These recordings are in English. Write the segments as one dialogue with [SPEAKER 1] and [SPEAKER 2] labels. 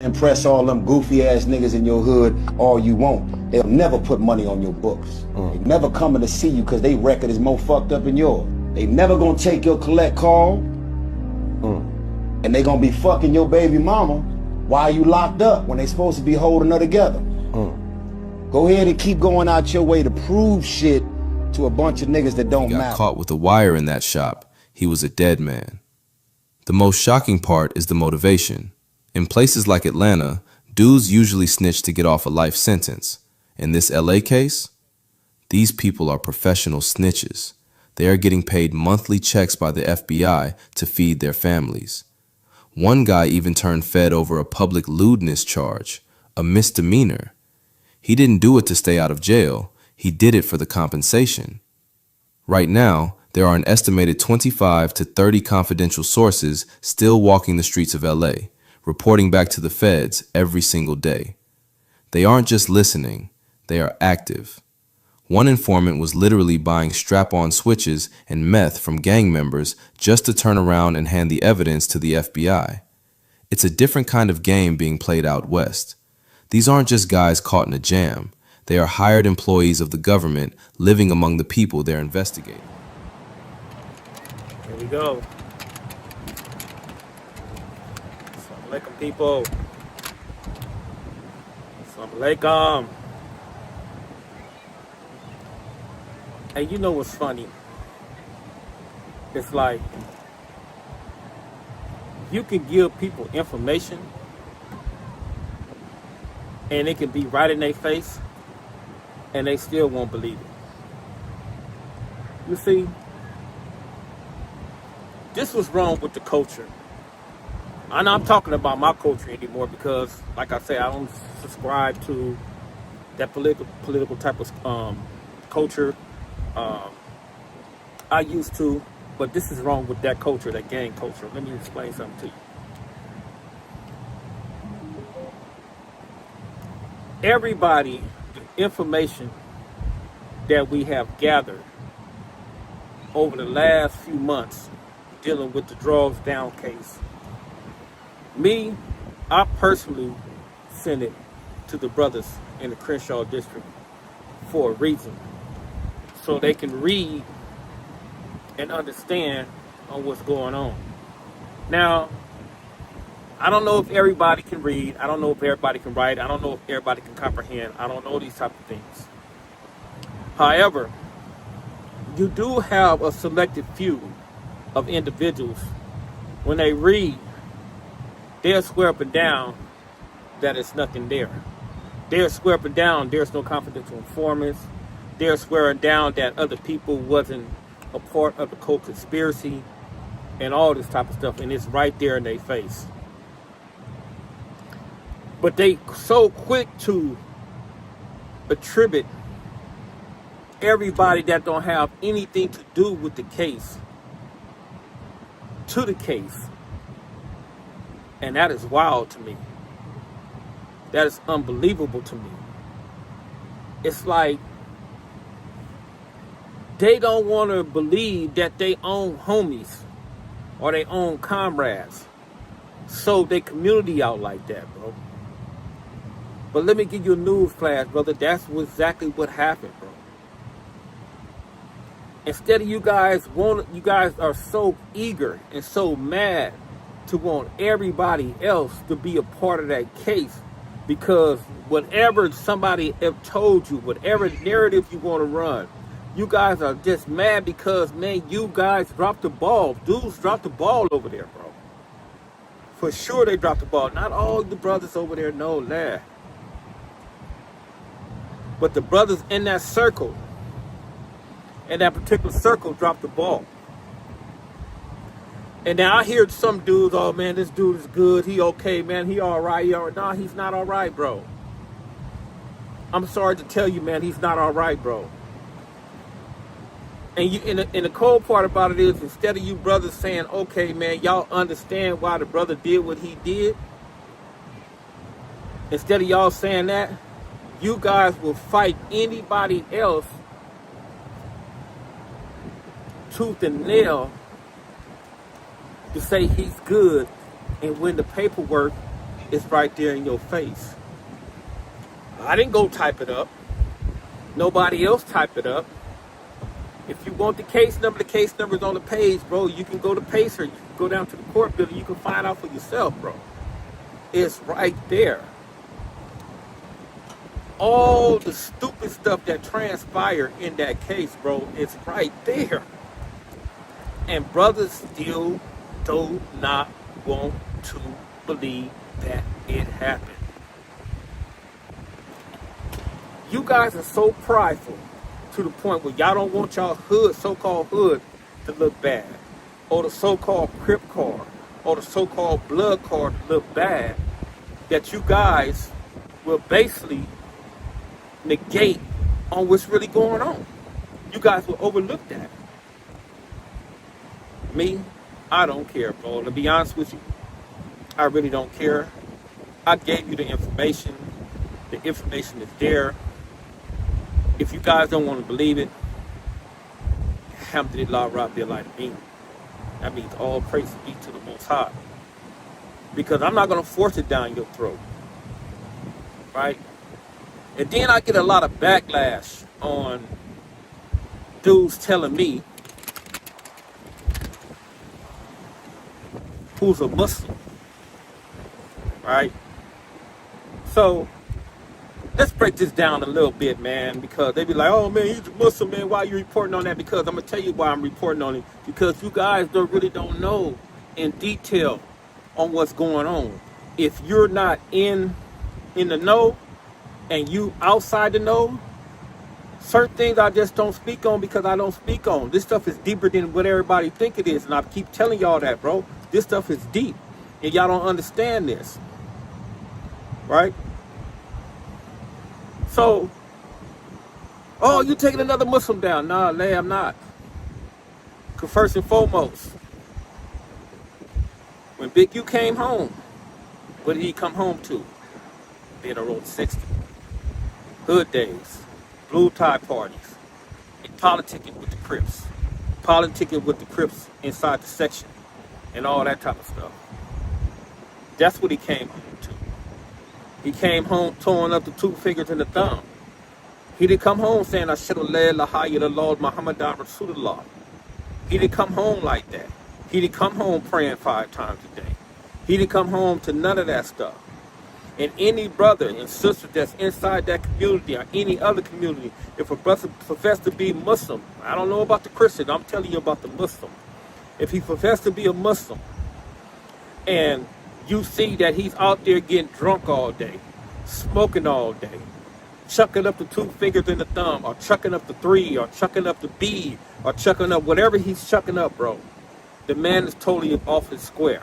[SPEAKER 1] Impress all them goofy ass niggas in your hood all you want. They'll never put money on your books. They never coming to see you because they record is more fucked up than yours. They never gonna take your collect call. And they gonna be fucking your baby mama while you locked up when they supposed to be holding her together. Go ahead and keep going out your way to prove shit to a bunch of niggas that don't
[SPEAKER 2] He got
[SPEAKER 1] matter.
[SPEAKER 2] caught with a wire in that shop. He was a dead man. The most shocking part is the motivation. In places like Atlanta, dudes usually snitch to get off a life sentence. In this LA case, these people are professional snitches. They are getting paid monthly checks by the FBI to feed their families. One guy even turned Fed over a public lewdness charge, a misdemeanor. He didn't do it to stay out of jail. He did it for the compensation. Right now, there are an estimated 25 to 30 confidential sources still walking the streets of LA, reporting back to the feds every single day. They aren't just listening, they are active. One informant was literally buying strap-on switches and meth from gang members just to turn around and hand the evidence to the FBI. It's a different kind of game being played out west. These aren't just guys caught in a jam. They are hired employees of the government living among the people they're investigating.
[SPEAKER 3] Here we go. Assalamu alaikum, people. Assalamu alaikum. Hey, you know what's funny? It's like you can give people information and it can be right in their face and they still won't believe it. You see, this was wrong with the culture. I'm not talking about my culture anymore because, like I said, I don't subscribe to that political type of culture. I used to, but this is wrong with that culture, that gang culture. Let me explain something to you. Everybody, the information that we have gathered over the last few months dealing with the Drugs Down case, I personally sent it to the brothers in the Crenshaw district for a reason, so they can read and understand on what's going on. Now, I don't know if everybody can read. I don't know if everybody can write. I don't know if everybody can comprehend. I don't know these type of things. However, you do have a selected few of individuals. When they read, they'll swear up and down that it's nothing there. They'll swear up and down there's no confidential informants. They're swearing down that other people wasn't a part of the co-conspiracy and all this type of stuff, and it's right there in their face. But they so quick to attribute everybody that don't have anything to do with the case to the case. And that is wild to me. That is unbelievable to me. It's like they don't want to believe that they own homies or they own comrades. So they community out like that, bro. But let me give you a news flash, brother. That's exactly what happened, bro. Instead of you guys are so eager and so mad to want everybody else to be a part of that case, because whatever somebody have told you, whatever narrative you want to run, you guys are just mad because, man, you guys dropped the ball. Dudes dropped the ball over there, bro. For sure they dropped the ball. Not all the brothers over there know that. But the brothers in that circle, in that particular circle, dropped the ball. And now I hear some dudes, oh man, this dude is good. He okay, man. He all right. No, he's not all right, bro. I'm sorry to tell you, man, he's not all right, bro. And the cold part about it is, instead of you brothers saying, okay, man, y'all understand why the brother did what he did, instead of y'all saying that, you guys will fight anybody else tooth and nail to say he's good and win the paperwork It's right there in your face. I didn't go type it up. Nobody else typed it up. If you want the case number's on the page, bro. You can go to Pacer. You can go down to the court building. You can find out for yourself, bro. It's right there. All the stupid stuff that transpired in that case, bro, it's right there. And brothers still do not want to believe that it happened. You guys are so prideful to the point where y'all don't want y'all hood, so-called hood, to look bad. Or the so-called Crip card, or the so-called blood card to look bad, that you guys will basically negate on what's really going on. You guys will overlook that. Me, I don't care, bro. To be honest with you, I really don't care. I gave you the information. The information is there. If you guys don't want to believe it, Alhamdulillah Rabbil Alameen. That means all praise be to the Most High. Because I'm not going to force it down your throat. Right? And then I get a lot of backlash on dudes telling me who's a Muslim. Right? So, let's break this down a little bit, man, because they be like, oh, man, he's a Muslim, man. Why are you reporting on that? Because I'm going to tell you why I'm reporting on it. Because you guys really don't know in detail on what's going on. If you're not in the know and you outside the know, certain things I just don't speak on because I don't speak on. This stuff is deeper than what everybody think it is. And I keep telling y'all that, bro. This stuff is deep. And y'all don't understand this. Right? So, oh, you taking another Muslim down? Nah, I'm not. Because first and foremost, when Big U came home, what did he come home to? Being a Road 60. Hood days, blue tie parties, and politicking with the Crips. Politicking with the Crips inside the section, and all that type of stuff. That's what he came home to. He came home throwing up the two fingers and the thumb. He didn't come home saying, Ashhadu la ilaha illallah Muhammadan Rasulullah. He didn't come home like that. He didn't come home praying 5 times a day. He didn't come home to none of that stuff. And any brother and sister that's inside that community or any other community, if a brother professes to be Muslim, I don't know about the Christian, I'm telling you about the Muslim. If he professes to be a Muslim and you see that he's out there getting drunk all day, smoking all day, chucking up the 2 fingers and the thumb, or chucking up the 3, or chucking up the B, or chucking up whatever he's chucking up, bro, the man is totally off his square.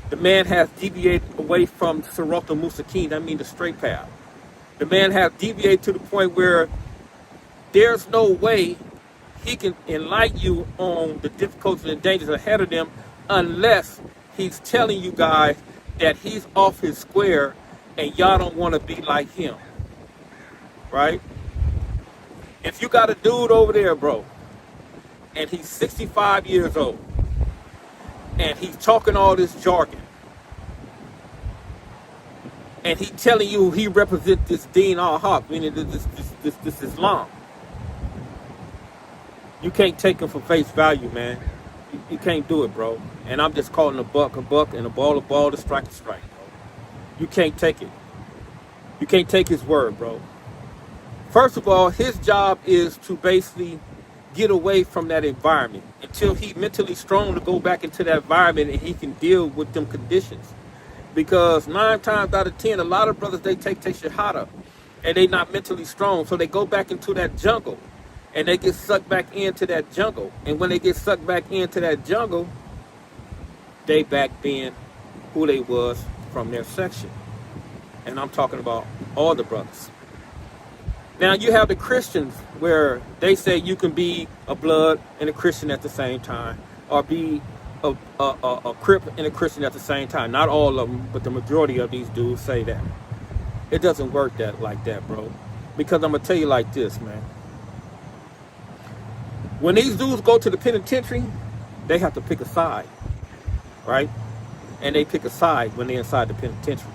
[SPEAKER 3] The man has deviated away from Sirat al-Mustaqim, I mean the straight path. The man has deviated to the point where there's no way he can enlighten you on the difficulties and dangers ahead of them unless he's telling you guys that he's off his square and y'all don't want to be like him. Right? If you got a dude over there, bro, and he's 65 years old, and he's talking all this jargon, and he's telling you he represents this Deen al-Haq, meaning this Islam, you can't take him for face value, man. You can't do it, bro. And I'm just calling a buck, and a ball to strike a strike, bro. You can't take it. You can't take his word, bro. First of all, his job is to basically get away from that environment until he's mentally strong to go back into that environment and he can deal with them conditions. Because 9 times out of 10, a lot of brothers, they take shahada and they not mentally strong. So they go back into that jungle and they get sucked back into that jungle. And when they get sucked back into that jungle, they back being who they was from their section. And I'm talking about all the brothers. Now you have the Christians where they say you can be a blood and a Christian at the same time, or be a Crip and a Christian at the same time. Not all of them, but the majority of these dudes say that. It doesn't work like that, bro. Because I'm gonna tell you like this, man. When these dudes go to the penitentiary, they have to pick a side, right? And they pick a side when they're inside the penitentiary.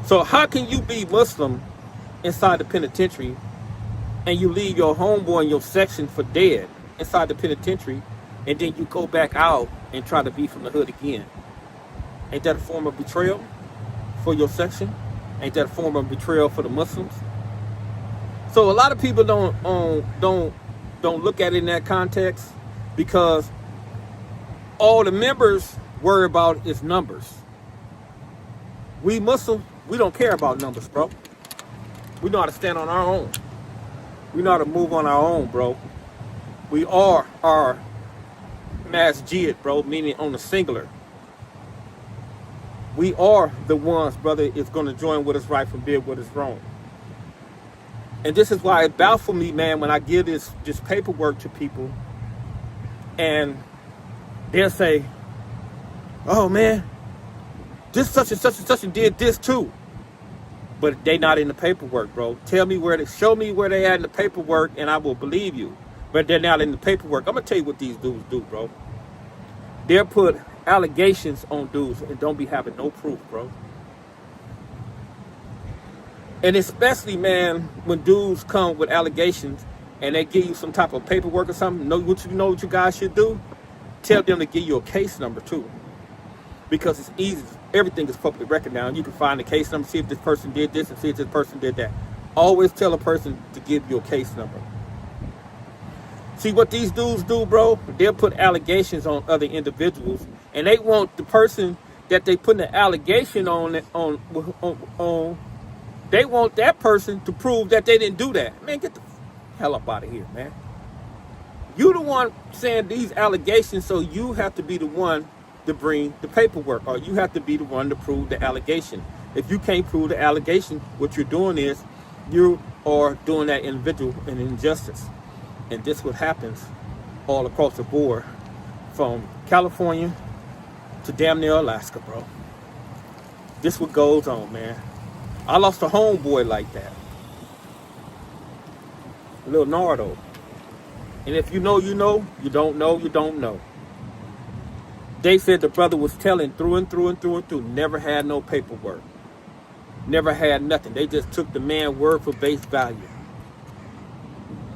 [SPEAKER 3] So how can you be Muslim inside the penitentiary and you leave your homeboy in your section for dead inside the penitentiary, and then you go back out and try to be from the hood again? Ain't that a form of betrayal for your section? Ain't that a form of betrayal for the Muslims? So a lot of people don't look at it in that context, because all the members worry about is numbers. We Muslims, we don't care about numbers, bro. We know how to stand on our own. We know how to move on our own, bro. We are our masjid, bro, meaning on the singular. We are the ones, brother, is going to join what is right from being what is wrong. And this is why it baffles me, man, when I give this paperwork to people, and they'll say, oh, man, this such and such and such and did this too. But they not in the paperwork, bro. Show me where they at in the paperwork, and I will believe you. But they're not in the paperwork. I'm going to tell you what these dudes do, bro. They'll put allegations on dudes and don't be having no proof, bro. And especially, man, when dudes come with allegations and they give you some type of paperwork or something, know what you guys should do? Tell them to give you a case number too. Because it's easy. Everything is publicly recognized. You can find the case number, see if this person did this and see if this person did that. Always tell a person to give you a case number. See what these dudes do, bro? They'll put allegations on other individuals, and they want the person that they put the allegation on, they want that person to prove that they didn't do that. Man, get the hell up out of here, man. You the one saying these allegations, so you have to be the one to bring the paperwork, or you have to be the one to prove the allegation. If you can't prove the allegation, what you're doing is you are doing that individual an injustice. And this what happens all across the board, from California to damn near Alaska, bro. This what goes on, man. I lost a homeboy like that. Little Nardo. And if you know, you know. You don't know, you don't know. They said the brother was telling through and through and through and through. Never had no paperwork. Never had nothing. They just took the man's word for base value.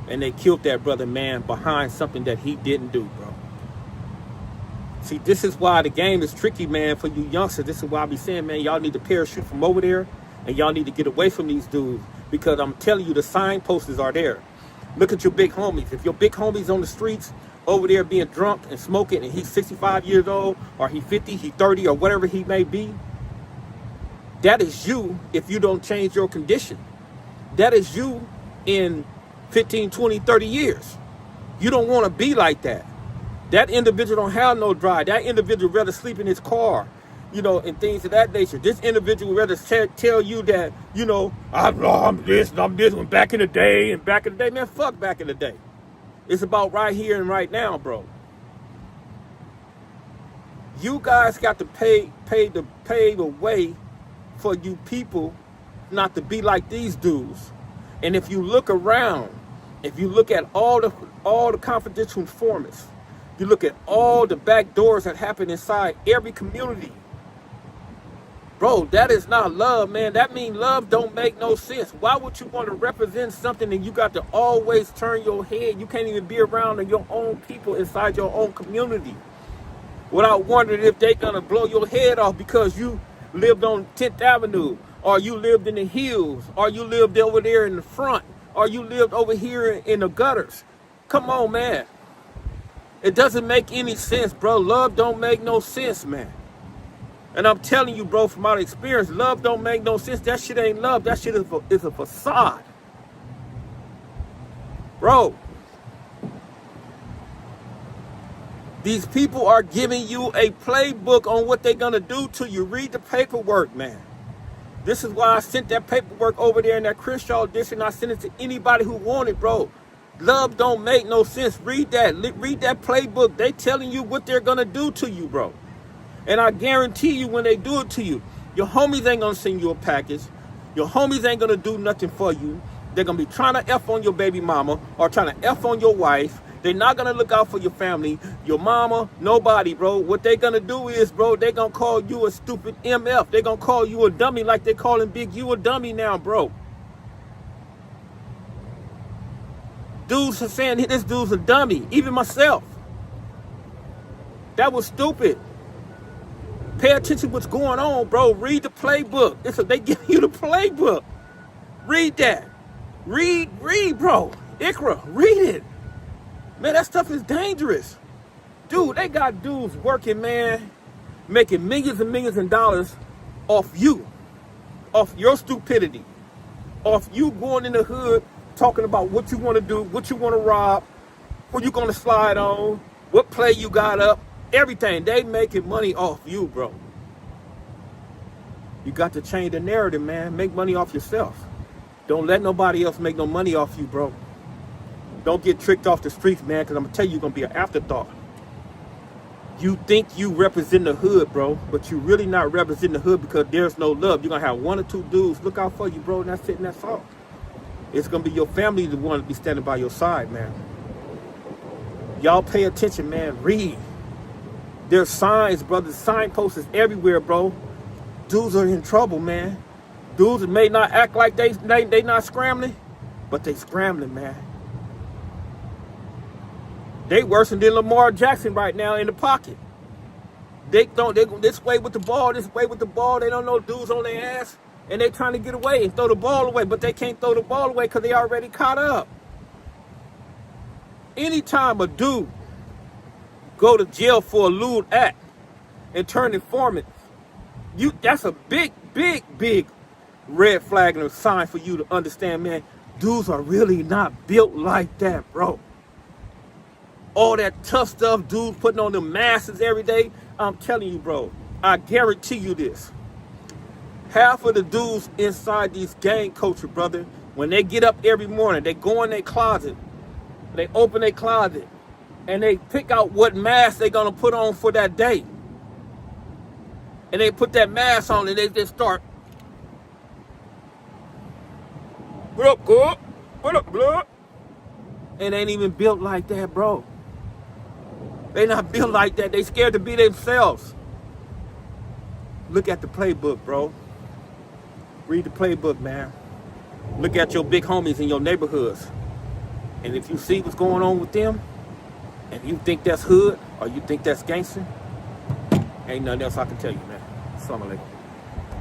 [SPEAKER 3] And they killed that brother, man, behind something that he didn't do, bro. See, this is why the game is tricky, man, for you youngsters. This is why I be saying, man, y'all need to parachute from over there, and y'all need to get away from these dudes, because I'm telling you, the signposts are there. Look at your big homies. If your big homies on the streets over there being drunk and smoking, and he's 65 years old, or he 50, he 30, or whatever he may be, that is you if you don't change your condition. That is you in 15, 20, 30 years. You don't want to be like that. That individual don't have no drive. That individual rather sleep in his car, you know, and things of that nature. This individual rather tell you that, you know, I'm this and I'm this one back in the day and back in the day. Man, fuck back in the day. It's about right here and right now, bro. You guys got to pave the way for you people not to be like these dudes. And if you look around, if you look at all the confidential informants, you look at all the back doors that happen inside every community, bro, that is not love, man. That means love don't make no sense. Why would you want to represent something and you got to always turn your head? You can't even be around your own people inside your own community without wondering if they're going to blow your head off because you lived on 10th Avenue, or you lived in the hills, or you lived over there in the front, or you lived over here in the gutters. Come on, man. It doesn't make any sense, bro. Love don't make no sense, man. And I'm telling you, bro, from my experience, love don't make no sense. That shit ain't love. That shit is a facade. Bro. These people are giving you a playbook on what they're going to do to you. Read the paperwork, man. This is why I sent that paperwork over there in that Crenshaw district, and I sent it to anybody who wanted, bro. Love don't make no sense. Read that. Read that playbook. They telling you what they're going to do to you, bro. And I guarantee you when they do it to you, your homies ain't going to send you a package. Your homies ain't going to do nothing for you. They're going to be trying to F on your baby mama or trying to F on your wife. They're not gonna look out for your family, your mama, nobody, bro. What they gonna do is, bro, they gonna call you a stupid MF. They gonna call you a dummy like they calling Big U a dummy now, bro. Dudes are saying this dude's a dummy. Even myself. That was stupid. Pay attention to what's going on, bro. Read the playbook. They give you the playbook. Read that. Read, bro. Ikra, read it. Man, that stuff is dangerous. Dude, they got dudes working, man, making millions and millions of dollars off you, off your stupidity, off you going in the hood, talking about what you want to do, what you want to rob, who you going to slide on, what play you got up, everything. They making money off you, bro. You got to change the narrative, man. Make money off yourself. Don't let nobody else make no money off you, bro. Don't get tricked off the streets, man, because I'm going to tell you, you're going to be an afterthought. You think you represent the hood, bro, but you really not representing the hood because there's no love. You're going to have one or two dudes look out for you, bro, and that's it, and that's all. It's going to be your family the one to be standing by your side, man. Y'all pay attention, man. Read. There's signs, brother. Signposts is everywhere, bro. Dudes are in trouble, man. Dudes may not act like they not scrambling, but they scrambling, man. They worse than Lamar Jackson right now in the pocket. They this way with the ball, this way with the ball. They don't know dudes on their ass, and they trying to get away and throw the ball away, but they can't throw the ball away because they already caught up. Anytime a dude go to jail for a lewd act and turn informant, that's a big red flag and a sign for you to understand, man, dudes are really not built like that, bro. All that tough stuff, dudes putting on them masks every day. I'm telling you, bro, I guarantee you this. Half of the dudes inside these gang culture, brother, when they get up every morning, they go in their closet, they open their closet, and they pick out what mask they're gonna put on for that day. And they put that mask on and they just start. What up, good? What up, blood? It ain't even built like that, bro. They not built like that. They scared to be themselves. Look at the playbook, bro. Read the playbook, man. Look at your big homies in your neighborhoods. And if you see what's going on with them, and you think that's hood, or you think that's gangster, ain't nothing else I can tell you, man. Assalamu alaikum.